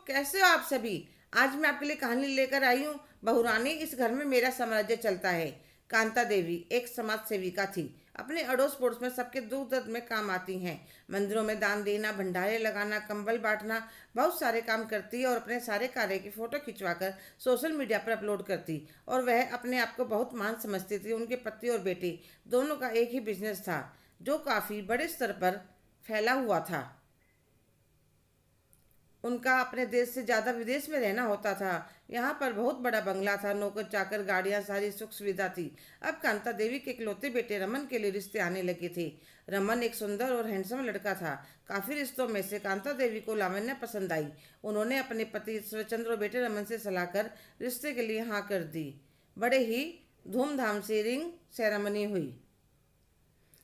कैसे हो आप सभी। आज मैं आपके लिए कहानी लेकर आई हूँ। बहुरानी, इस घर में मेरा साम्राज्य चलता है। कांता देवी एक समाज सेविका थी। अपने अड़ोस पड़ोस में सबके दुख दर्द में काम आती हैं। मंदिरों में दान देना, भंडारे लगाना, कंबल बांटना, बहुत सारे काम करती है और अपने सारे कार्य की फोटो खिंचवाकर सोशल मीडिया पर अपलोड करती। और वह अपने आप को बहुत महान समझती थी। उनके पति और बेटे दोनों का एक ही बिजनेस था, जो काफ़ी बड़े स्तर पर फैला हुआ था। उनका अपने देश से ज़्यादा विदेश में रहना होता था। यहाँ पर बहुत बड़ा बंगला था, नौकर चाकर, गाड़ियाँ, सारी सुख सुविधा थी। अब कांता देवी के इकलौते बेटे रमन के लिए रिश्ते आने लगे थे। रमन एक सुंदर और हैंडसम लड़का था। काफ़ी रिश्तों में से कांता देवी को लावण्य पसंद आई। उन्होंने अपने पति ईश्वरचंद्र और बेटे रमन से सलाह कर रिश्ते के लिए हाँ कर दी। बड़े ही धूमधाम से रिंग सेरेमनी हुई।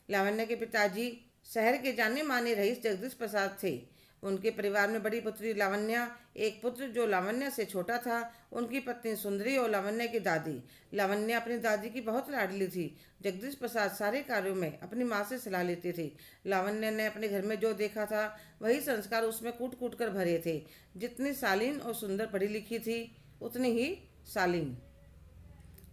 लावण्य के पिताजी शहर के जाने माने रईस जगदीश प्रसाद थे। उनके परिवार में बड़ी पुत्री लावण्य, एक पुत्र जो लावण्य से छोटा था, उनकी पत्नी सुंदरी और लावण्य की दादी। लावण्य अपनी दादी की बहुत लाडली थी। जगदीश प्रसाद सारे कार्यों में अपनी माँ से सलाह लेते थे। लावण्य ने अपने घर में जो देखा था, वही संस्कार उसमें कूट कूट कर भरे थे। जितनी शालीन और सुंदर पढ़ी लिखी थी, उतनी ही शालीन।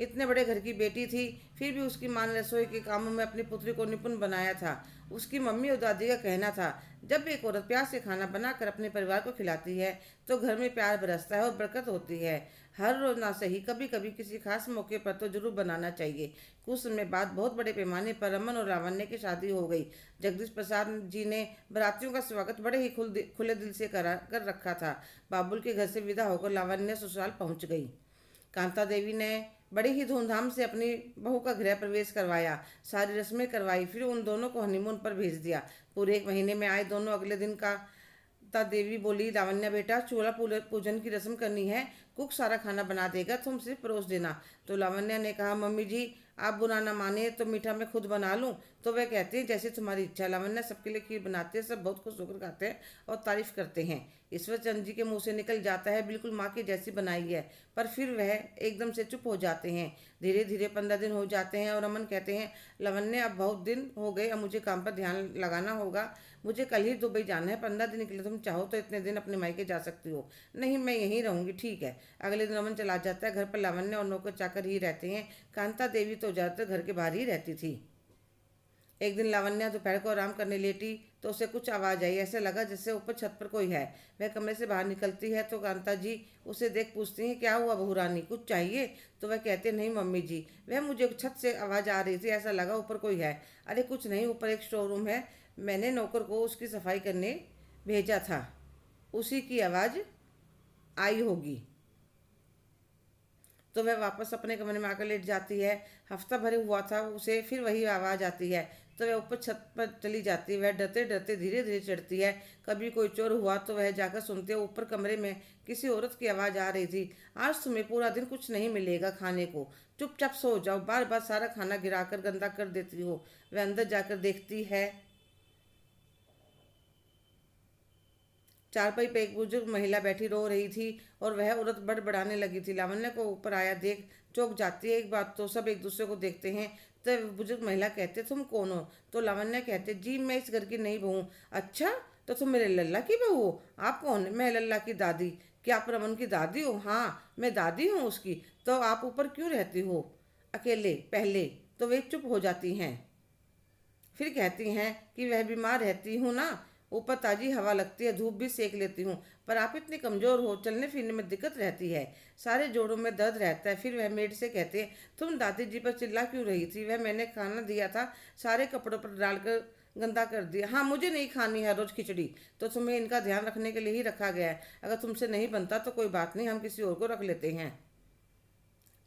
इतने बड़े घर की बेटी थी, फिर भी उसकी माँ ने रसोई के कामों में अपनी पुत्री को निपुण बनाया था। उसकी मम्मी और दादी का कहना था, जब भी एक औरत प्यार से खाना बनाकर अपने परिवार को खिलाती है तो घर में प्यार बरसता है और बरकत होती है। हर रोज ना सही, कभी कभी किसी खास मौके पर तो जरूर बनाना चाहिए। कुछ समय बाद बहुत बड़े पैमाने पर रमन और लावण्य की शादी हो गई। जगदीश प्रसाद जी ने बारातियों का स्वागत बड़े ही खुले दिल से कर रखा था। बाबुल के घर से विदा होकर लावण्य ससुराल पहुंच गई। कांता देवी ने बड़ी ही धूमधाम से अपनी बहू का गृह प्रवेश करवाया, सारी रस्में करवाई, फिर उन दोनों को हनीमून पर भेज दिया। पूरे एक महीने में आए दोनों अगले दिन का ता देवी बोली, लावण्य बेटा, चूल्हा पूजन की रस्म करनी है। कुक सारा खाना बना देगा, तुम सिर्फ परोस देना। तो लावण्य ने कहा, मम्मी जी आप बुरा ना माने तो मीठा मैं खुद बना लूं। तो वह कहती है, जैसी तुम्हारी इच्छा। लावण्य सबके लिए खीर बनाते हैं, सब बहुत खुश होकर खाते हैं और तारीफ करते हैं। ईश्वर चंद जी के मुंह से निकल जाता है, बिल्कुल माँ की जैसी बनाई है। पर फिर वह एकदम से चुप हो जाते हैं। धीरे धीरे 15 दिन हो जाते हैं और अमन कहते हैं, लावण्य अब बहुत दिन हो गए, अब मुझे काम पर ध्यान लगाना होगा। मुझे कल ही दुबई जाना है। 15 दिन के लिए तुम चाहो तो इतने दिन अपने मायके जा सकती हो। नहीं, मैं यहीं रहूंगी। ठीक है। अगले दिन अमन चला जाता है। घर पर लावण्य और नौकर चाकर ही रहते हैं। कांता देवी तो ज़्यादातर घर के बाहर ही रहती थी। एक दिन लावण्या दोपहर को आराम करने लेटी तो उसे कुछ आवाज़ आई। ऐसे लगा जैसे ऊपर छत पर कोई है। वह कमरे से बाहर निकलती है तो कांता जी उसे देख पूछती हैं, क्या हुआ बहू रानी, कुछ चाहिए? तो वह कहते, नहीं मम्मी जी, वह मुझे छत से आवाज़ आ रही थी, ऐसा लगा ऊपर कोई है। अरे कुछ नहीं, ऊपर एक स्टोर रूम है, मैंने नौकर को उसकी सफाई करने भेजा था, उसी की आवाज़ आई होगी। तो वह वापस अपने कमरे में आकर लेट जाती है। हफ्ता भर हुआ था उसे, फिर वही आवाज़ आती है तो वह ऊपर छत पर चली जाती है। वह डरते डरते धीरे धीरे चढ़ती है। कभी कोई चोर हुआ तो वह जाकर सुनते हो ऊपर कमरे में किसी औरत की आवाज़ आ रही थी, आज तुम्हें पूरा दिन कुछ नहीं मिलेगा खाने को, चुपचाप सो जाओ, बार बार सारा खाना गिराकर गंदा कर देती हो। वह अंदर जाकर देखती है, चारपाई पे एक बुजुर्ग महिला बैठी रो रही थी और वह औरत बड़बड़ाने लगी थी। लावण्य को ऊपर आया देख चौंक जाती है। एक बात तो सब एक दूसरे को देखते हैं। तो बुजुर्ग महिला कहते, तुम कौन हो? तो लावण्य कहते, जी मैं इस घर की नई बहू। अच्छा, तो तुम मेरे लल्ला की बहू हो? आप कौन? मैं लल्ला की दादी। क्या आप रमन की दादी हो? हाँ मैं दादी हूँ उसकी। तो आप ऊपर क्यों रहती हो अकेले? पहले तो वे चुप हो जाती हैं, फिर कहती हैं कि वह बीमार रहती हूँ ना, ऊपर ताज़ी हवा लगती है, धूप भी सेक लेती हूँ, पर आप इतनी कमज़ोर हो, चलने फिरने में दिक्कत रहती है, सारे जोड़ों में दर्द रहता है। फिर वह मेड से कहते हैं, तुम दादी जी पर चिल्ला क्यों रही थी? वह मैंने खाना दिया था, सारे कपड़ों पर डालकर गंदा कर दिया। हाँ मुझे नहीं खानी है रोज़ खिचड़ी, तो तुम्हें इनका ध्यान रखने के लिए ही रखा गया है। अगर तुमसे नहीं बनता तो कोई बात नहीं, हम किसी और को रख लेते हैं।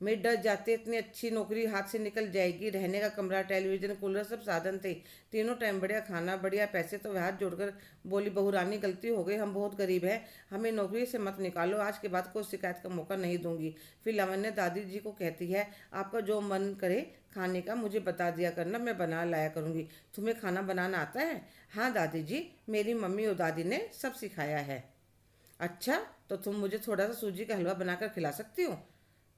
मैं डर जाते, इतनी अच्छी नौकरी हाथ से निकल जाएगी, रहने का कमरा, टेलीविजन, कूलर सब साधन थे, तीनों टाइम बढ़िया खाना, बढ़िया पैसे। तो वह हाथ जोड़कर बोली, बहू रानी गलती हो गई, हम बहुत गरीब हैं, हमें नौकरी से मत निकालो, आज के बाद कोई शिकायत का मौका नहीं दूंगी। फिर लावण्य दादी जी को कहती है, आपका जो मन करे खाने का मुझे बता दिया करना, मैं बना लाया करूँगी। तुम्हें खाना बनाना आता है? हाँ दादी जी, मेरी मम्मी और दादी ने सब सिखाया है। अच्छा, तो तुम मुझे थोड़ा सा सूजी का हलवा बनाकर खिला सकती हो?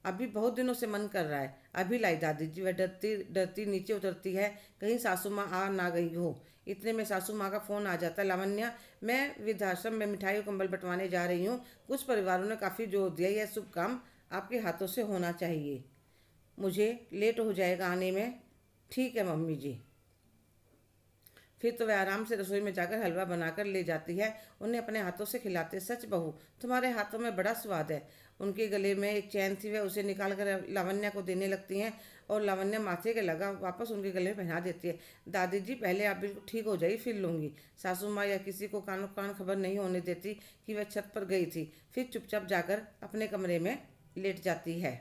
अभी बहुत दिनों से मन कर रहा है, अभी लाई दादी जी। वह डरती डरती नीचे उतरती है, कहीं सासू माँ आ ना गई हो। इतने में सासू माँ का फ़ोन आ जाता है। लावण्या, मैं वृद्धाश्रम में मिठाई और कंबल बंटवाने जा रही हूँ। कुछ परिवारों ने काफ़ी जोर दिया, यह शुभ काम आपके हाथों से होना चाहिए। मुझे लेट हो जाएगा आने में। ठीक है मम्मी जी। फिर तो वह आराम से रसोई में जाकर हलवा बनाकर ले जाती है, उन्हें अपने हाथों से खिलाते। सच बहू, तुम्हारे हाथों में बड़ा स्वाद है। उनके गले में एक चैन थी, वह उसे निकाल कर लावण्या को देने लगती हैं और लावण्या माथे के लगा वापस उनके गले में पहना देती है। दादी जी, पहले आप बिल्कुल ठीक हो जाइए, फिर लूँगी। सासू माँ या किसी को कानो कान खबर नहीं होने देती कि वह छत पर गई थी। फिर चुपचाप जाकर अपने कमरे में लेट जाती है।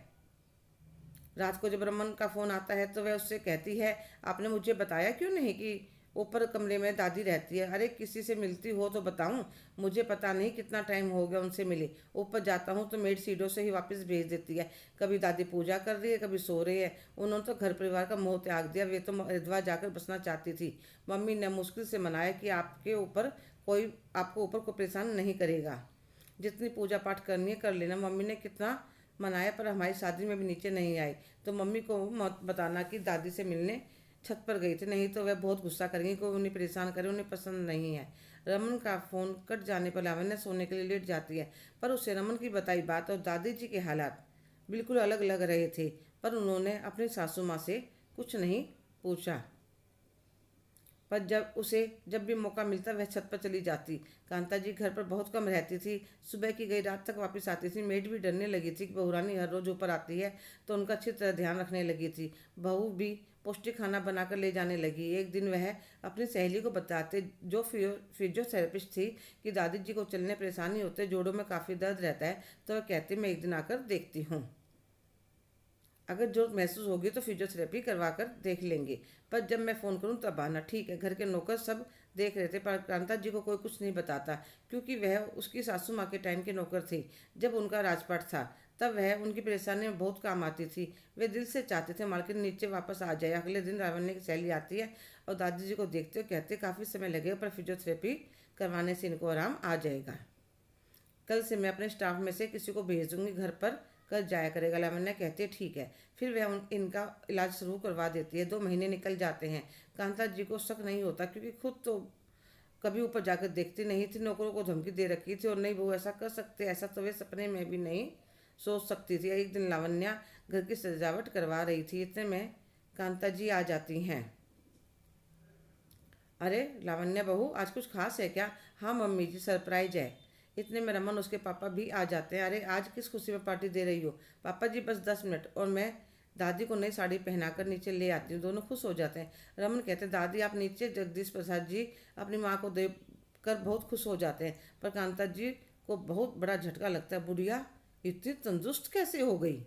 रात को जब रमन का फ़ोन आता है तो वह उससे कहती है, आपने मुझे बताया क्यों नहीं कि ऊपर कमरे में दादी रहती है। अरे किसी से मिलती हो तो बताऊं, मुझे पता नहीं कितना टाइम हो गया उनसे मिले। ऊपर जाता हूं तो मेड सीढ़ियों से ही वापस भेज देती है। कभी दादी पूजा कर रही है, कभी सो रही है। उन्होंने तो घर परिवार का मोह त्याग दिया, वे तो हरिद्वार जाकर बसना चाहती थी। मम्मी ने मुश्किल से मनाया कि आपको ऊपर कोई परेशान नहीं करेगा। जितनी पूजा पाठ करनी है कर लेना। मम्मी ने कितना मनाया पर हमारी शादी में भी नीचे नहीं आई। तो मम्मी को मत बताना कि दादी से मिलने छत पर गई थी, नहीं तो वह बहुत गुस्सा करेंगी, कोई उन्हें परेशान करे, उन्हें पसंद नहीं है। रमन का फ़ोन कट जाने पर लावण्य सोने के लिए लेट जाती है, पर उसे रमन की बताई बात और दादी जी के हालात बिल्कुल अलग लग रहे थे। पर उन्होंने अपनी सासू माँ से कुछ नहीं पूछा। पर जब भी मौका मिलता वह छत पर चली जाती। कांता जी घर पर बहुत कम रहती थी, सुबह की गई रात तक वापस आती थी। मेड भी डरने लगी थी कि बहुरानी हर रोज ऊपर आती है, तो उनका अच्छी तरह ध्यान रखने लगी थी। बहू भी पौष्टिक खाना बनाकर ले जाने लगी। एक दिन वह अपनी सहेली को बताते, जो फिजियोथेरेपिस्ट थी, कि दादी जी को चलने परेशानी होते, जोड़ों में काफ़ी दर्द रहता है। तो वह कहती, मैं एक दिन आकर देखती हूँ, अगर जरूरत महसूस होगी तो फिजियोथेरेपी करवा कर देख लेंगे, पर जब मैं फ़ोन करूं तब आना। ठीक है। घर के नौकर सब देख रहे थे, पर कांता जी को कोई कुछ नहीं बताता, क्योंकि वह उसकी सासू माँ के टाइम के नौकर थे। जब उनका राजपाट था तब वह उनकी परेशानी में बहुत काम आती थी। वे दिल से चाहते थे मालकिन नीचे वापस आ जाए। अगले दिन लावण्य की सहेली आती है और दादी जी को देखते हुए कहते, काफ़ी समय लगेगा पर फिजियोथेरेपी करवाने से इनको आराम आ जाएगा। कल से मैं अपने स्टाफ में से किसी को भेज दूंगी, घर पर कर जाया करेगा। लावण्या कहती है, ठीक है। फिर वह इनका इलाज शुरू करवा देती है। 2 महीने निकल जाते हैं। कांता जी को शक नहीं होता, क्योंकि खुद तो कभी ऊपर जाकर देखती नहीं थी। नौकरों को धमकी दे रखी थी और नहीं वो ऐसा कर सकते, ऐसा तो वे सपने में भी नहीं सोच सकती थी। एक दिन लावण्या घर की सजावट करवा रही थी, इतने में कांता जी आ जाती हैं। अरे लावण्या बहू, आज कुछ खास है क्या? हाँ मम्मी जी, सरप्राइज है। इतने में रमन उसके पापा भी आ जाते हैं। अरे आज किस खुशी में पार्टी दे रही हो? पापा जी बस 10 मिनट और मैं दादी को नई साड़ी पहनाकर नीचे ले आती हूँ। दोनों खुश हो जाते हैं। रमन कहते हैं, दादी आप नीचे। जगदीश प्रसाद जी अपनी माँ को देख कर बहुत खुश हो जाते हैं, पर कांता जी को बहुत बड़ा झटका लगता है। बुढ़िया इतनी तंदुरुस्त कैसे हो गई?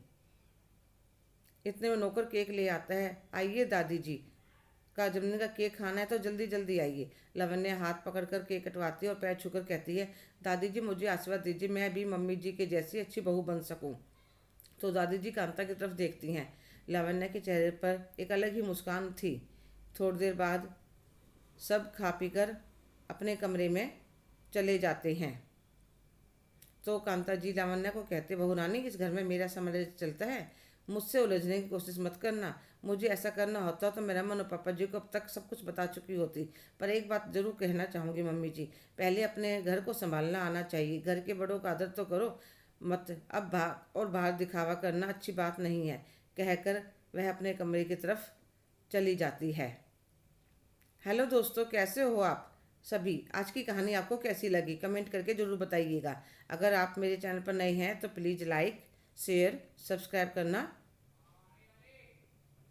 इतने में नौकर केक ले आता है। आइए दादी जी का जन्मदिन का केक खाना है तो जल्दी जल्दी आइए। लावण्या हाथ पकड़कर केक कटवाती है और पैर छूकर कहती है, दादी जी मुझे आशीर्वाद दीजिए, मैं भी मम्मी जी के जैसी अच्छी बहू बन सकूं। तो दादी जी कांता की तरफ देखती हैं। लावण्या के चेहरे पर एक अलग ही मुस्कान थी। थोड़ी देर बाद सब खा पी कर अपने कमरे में चले जाते हैं। तो कांता जी लावण्या को कहते, बहू रानी इस घर में मेरा समय चलता है, मुझसे उलझने की कोशिश मत करना। मुझे ऐसा करना होता तो मेरा मन और पापा जी को अब तक सब कुछ बता चुकी होती। पर एक बात जरूर कहना चाहूँगी मम्मी जी, पहले अपने घर को संभालना आना चाहिए। घर के बड़ों का आदर तो करो मत, अब बाहर दिखावा करना अच्छी बात नहीं है। कहकर वह अपने कमरे की तरफ चली जाती है। हेलो दोस्तों, कैसे हो आप सभी? आज की कहानी आपको कैसी लगी कमेंट करके ज़रूर बताइएगा। अगर आप मेरे चैनल पर नए हैं तो प्लीज़ लाइक शेयर सब्सक्राइब करना